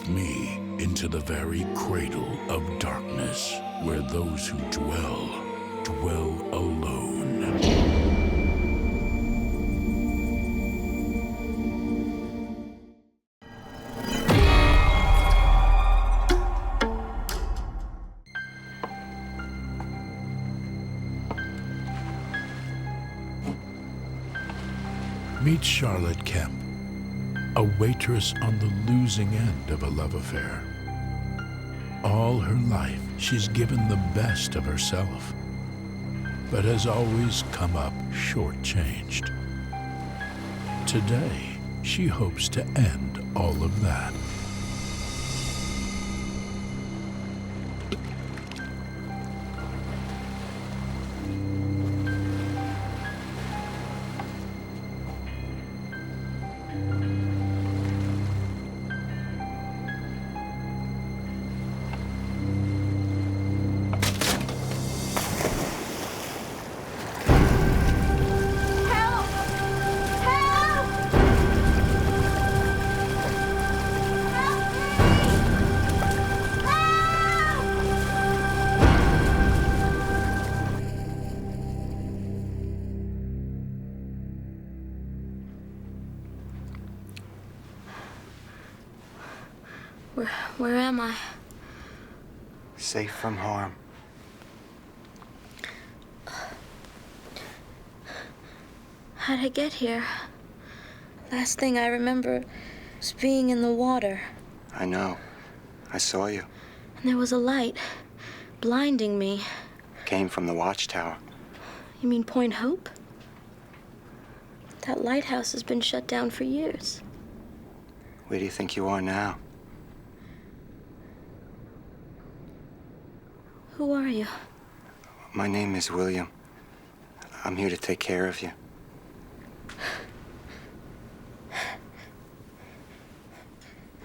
with me into the very cradle of darkness, where those who dwell alone. Meet Charlotte Kemp, a waitress on the losing end of a love affair. All her life, she's given the best of herself, but has always come up shortchanged. Today, she hopes to end all of that. Where am I? Safe from harm. How'd I get here? Last thing I remember was being in the water. I know. I saw you. And there was a light blinding me. Came from the watchtower. You mean Point Hope? That lighthouse has been shut down for years. Where do you think you are now? Who are you? My name is William. I'm here to take care of you.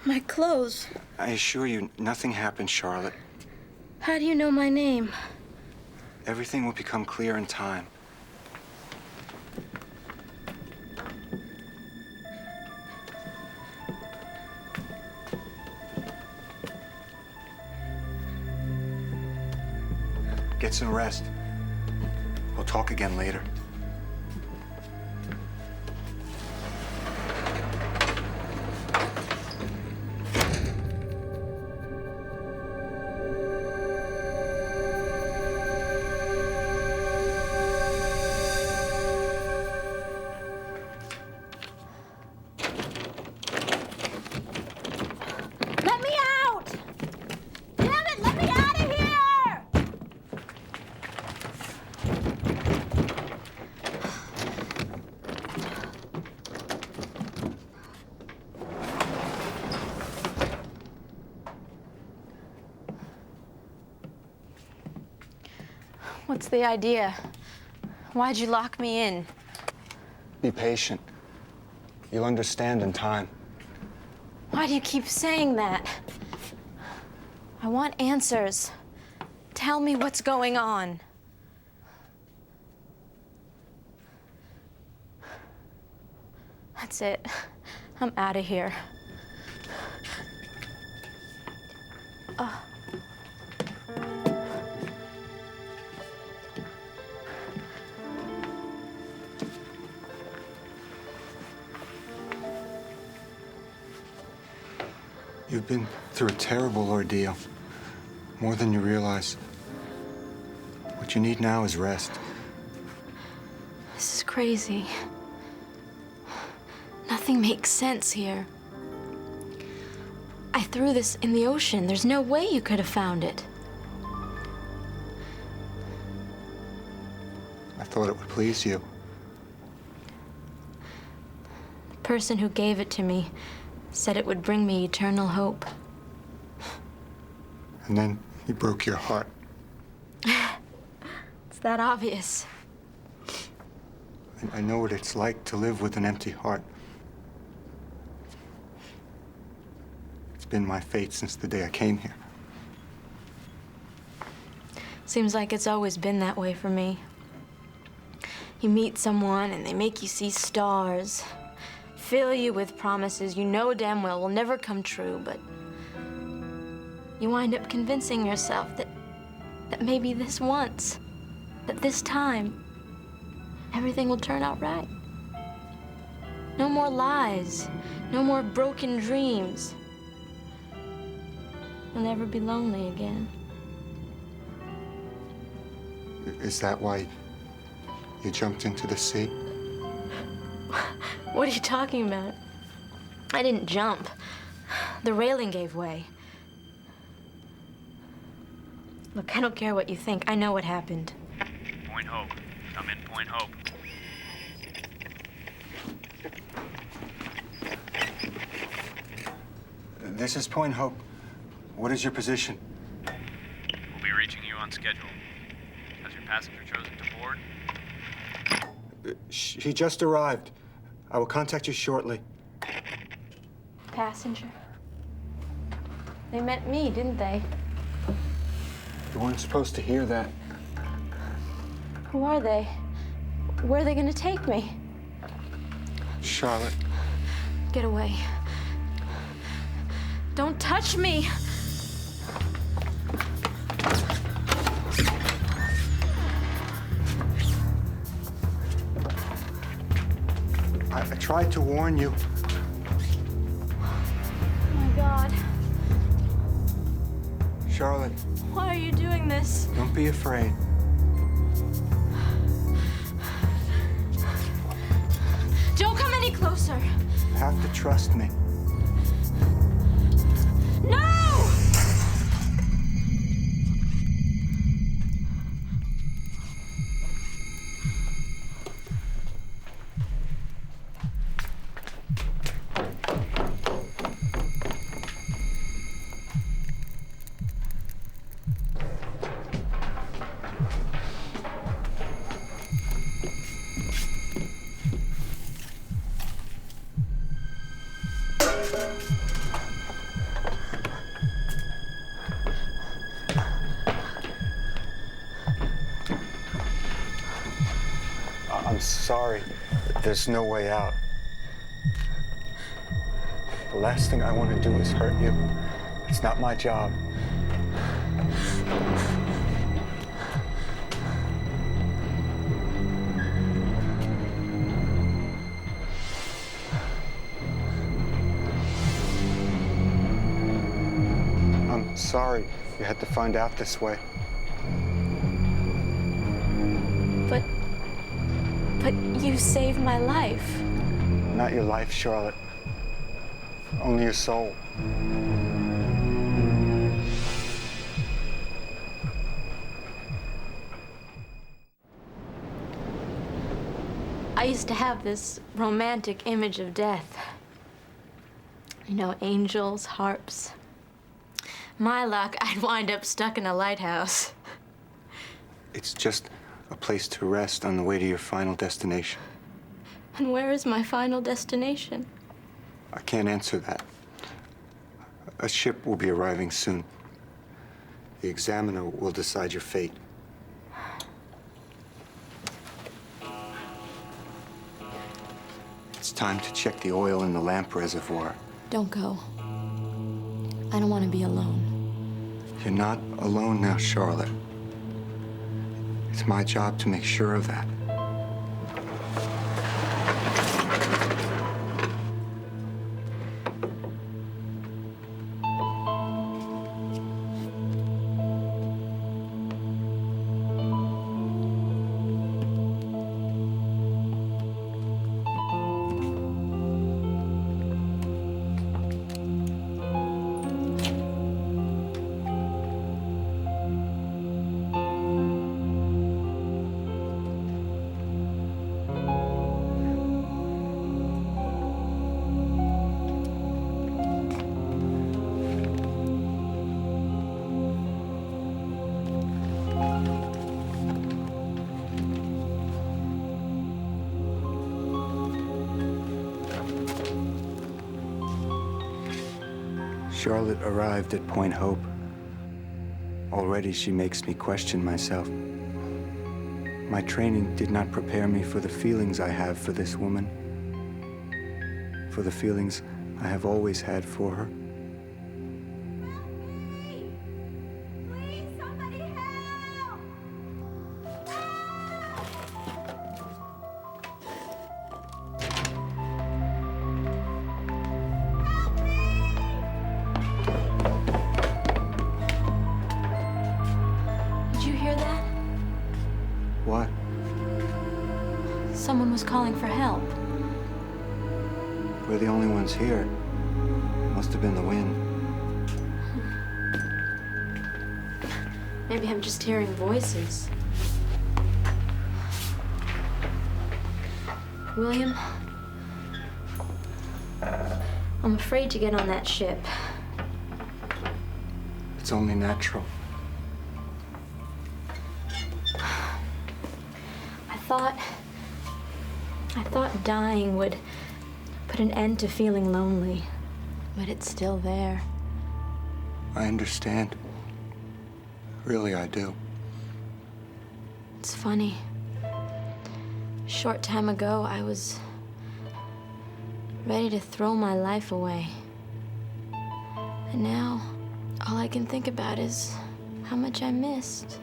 My clothes. I assure you, nothing happened, Charlotte. How do you know my name? Everything will become clear in time. Get some rest. We'll talk again later. Let me out! Damn it, let me out of here! What's the idea? Why'd you lock me in? Be patient. You'll understand in time. Why do you keep saying that? I want answers. Tell me what's going on. That's it. I'm out of here. You've been through a terrible ordeal, more than you realize. What you need now is rest. This is crazy. Nothing makes sense here. I threw this in the ocean. There's no way you could have found it. I thought it would please you. The person who gave it to me said it would bring me eternal hope. And then he broke your heart. It's that obvious. I know what it's like to live with an empty heart. It's been my fate since the day I came here. Seems like it's always been that way for me. You meet someone and they make you see stars, fill you with promises you know damn well will never come true, but you wind up convincing yourself that maybe this once, that this time, everything will turn out right. No more lies, no more broken dreams. You'll never be lonely again. Is that why you jumped into the sea? What are you talking about? I didn't jump. The railing gave way. Look, I don't care what you think. I know what happened. Point Hope. Come in, Point Hope. This is Point Hope. What is your position? We'll be reaching you on schedule. Has your passenger chosen to board? She just arrived. I will contact you shortly. Passenger? They meant me, didn't they? You weren't supposed to hear that. Who are they? Where are they gonna take me? Charlotte. Get away. Don't touch me! I tried to warn you. Oh my God. Charlotte, Why are you doing this? don't be afraid. Don't come any closer! You have to trust me. No! I'm sorry. There's no way out. The last thing I want to do is hurt you. It's not my job. I'm sorry you had to find out this way. But you saved my life. Not your life, Charlotte. Only your soul. I used to have this romantic image of death. You know, angels, harps. My luck, I'd wind up stuck in a lighthouse. It's just a place to rest on the way to your final destination. And where is my final destination? I can't answer that. A ship will be arriving soon. The examiner will decide your fate. It's time to check the oil in the lamp reservoir. Don't go. I don't want to be alone. You're not alone now, Charlotte. It's my job to make sure of that. Charlotte arrived at Point Hope. Already she makes me question myself. My training did not prepare me for the feelings I have for this woman, for the feelings I have always had for her. someone was calling for help. We're the only ones here. Must have been the wind. Maybe I'm just hearing voices. William, I'm afraid to get on that ship. It's only natural. I thought dying would put an end to feeling lonely, but it's still there. I understand. Really, I do. It's funny. A short time ago, I was ready to throw my life away. And now, all I can think about is how much I missed.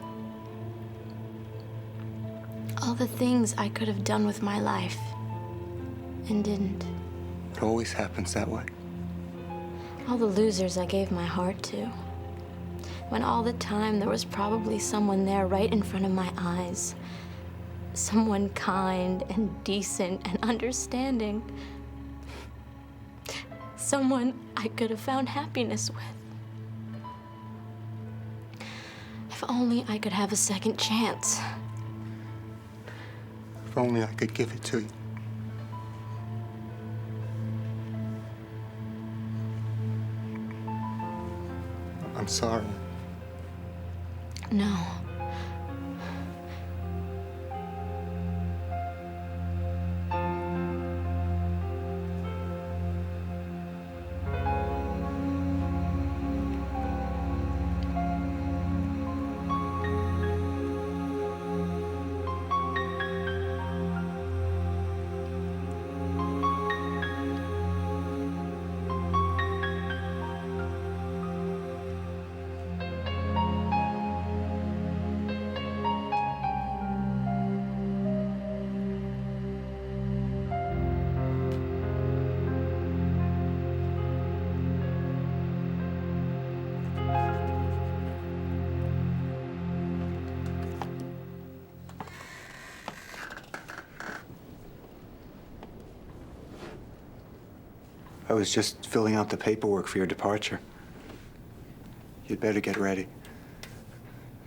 All the things I could have done with my life and didn't. It always happens that way. All the losers I gave my heart to. When all the time there was probably someone there right in front of my eyes. Someone kind and decent and understanding. Someone I could have found happiness with. If only I could have a second chance. If only I could give it to you. I'm sorry. No. I was just filling out the paperwork for your departure. You'd better get ready.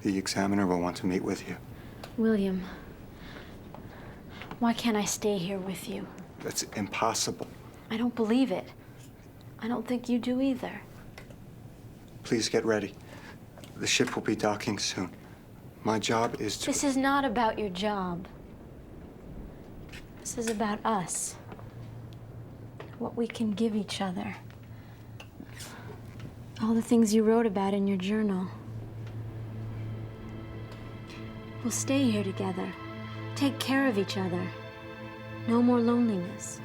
The examiner will want to meet with you. William, why can't I stay here with you? That's impossible. I don't believe it. I don't think you do either. Please get ready. The ship will be docking soon. My job is to... This is not about your job. This is about us. What we can give each other. All the things you wrote about in your journal. We'll stay here together. Take care of each other. No more loneliness.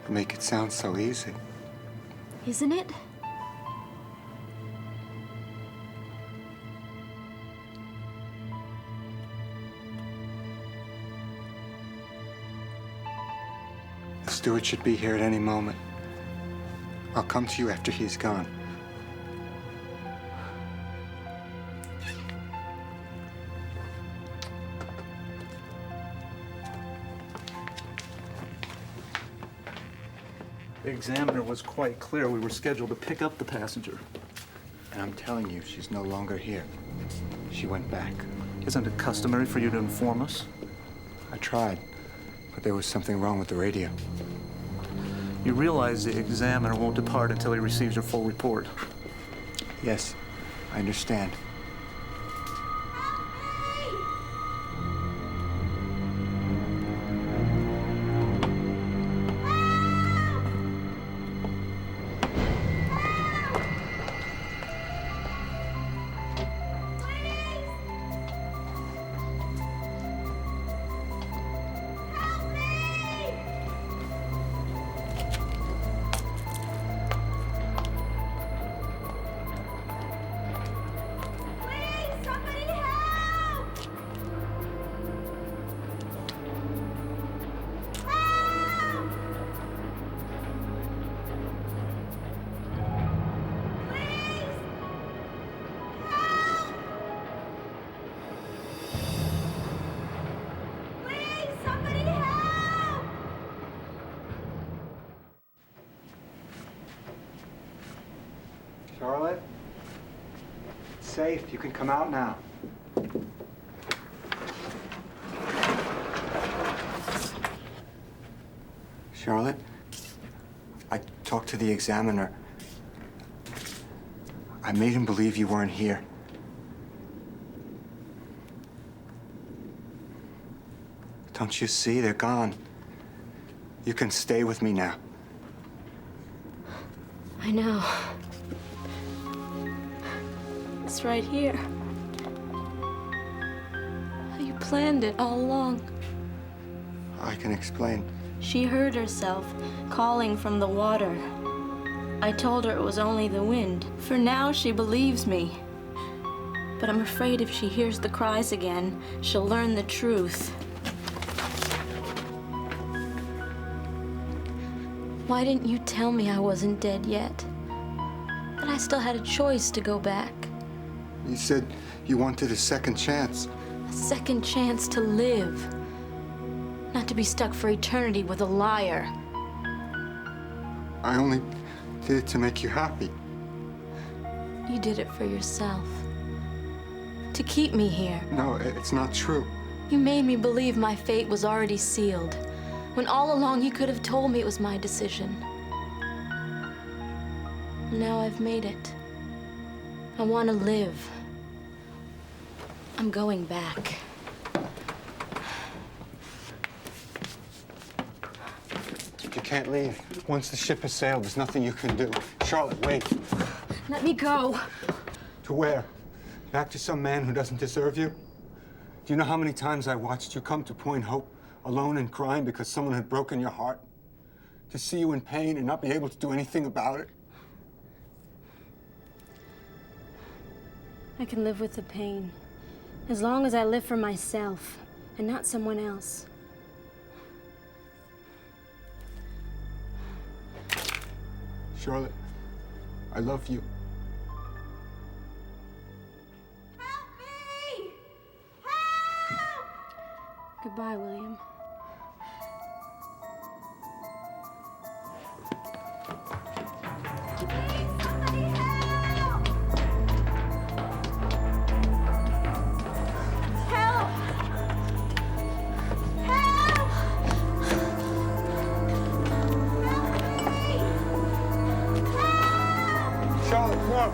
You make it sound so easy. Isn't it? The steward should be here at any moment. I'll come to you after he's gone. The examiner was quite clear we were scheduled to pick up the passenger. And I'm telling you, she's no longer here. She went back. Isn't it customary for you to inform us? I tried, but there was something wrong with the radio. You realize the examiner won't depart until he receives your full report. Yes, I understand. Charlotte? It's safe. You can come out now. Charlotte, I talked to the examiner. I made him believe you weren't here. Don't you see? They're gone. You can stay with me now. I know. It's right here. You planned it all along. I can explain. She heard herself calling from the water. I told her it was only the wind. For now, she believes me. But I'm afraid if she hears the cries again, she'll learn the truth. Why didn't you tell me I wasn't dead yet? That I still had a choice to go back. You said you wanted a second chance. A second chance to live. Not to be stuck for eternity with a liar. I only did it to make you happy. You did it for yourself. To keep me here. No, it's not true. You made me believe my fate was already sealed, when all along you could have told me it was my decision. Now I've made it. I want to live. I'm going back. You can't leave. Once the ship has sailed, there's nothing you can do. Charlotte, wait. Let me go. To where? Back to some man who doesn't deserve you? Do you know how many times I watched you come to Point Hope, alone and crying because someone had broken your heart? To see you in pain and not be able to do anything about it? I can live with the pain, as long as I live for myself and not someone else. Charlotte, I love you. Help me! Help! Goodbye, William. Please, somebody help! Help! Help! Charlotte, no!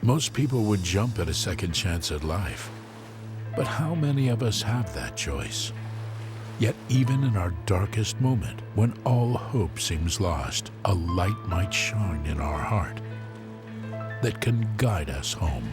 Most people would jump at a second chance at life. But how many of us have that choice? Yet even in our darkest moment, when all hope seems lost, a light might shine in our heart that can guide us home.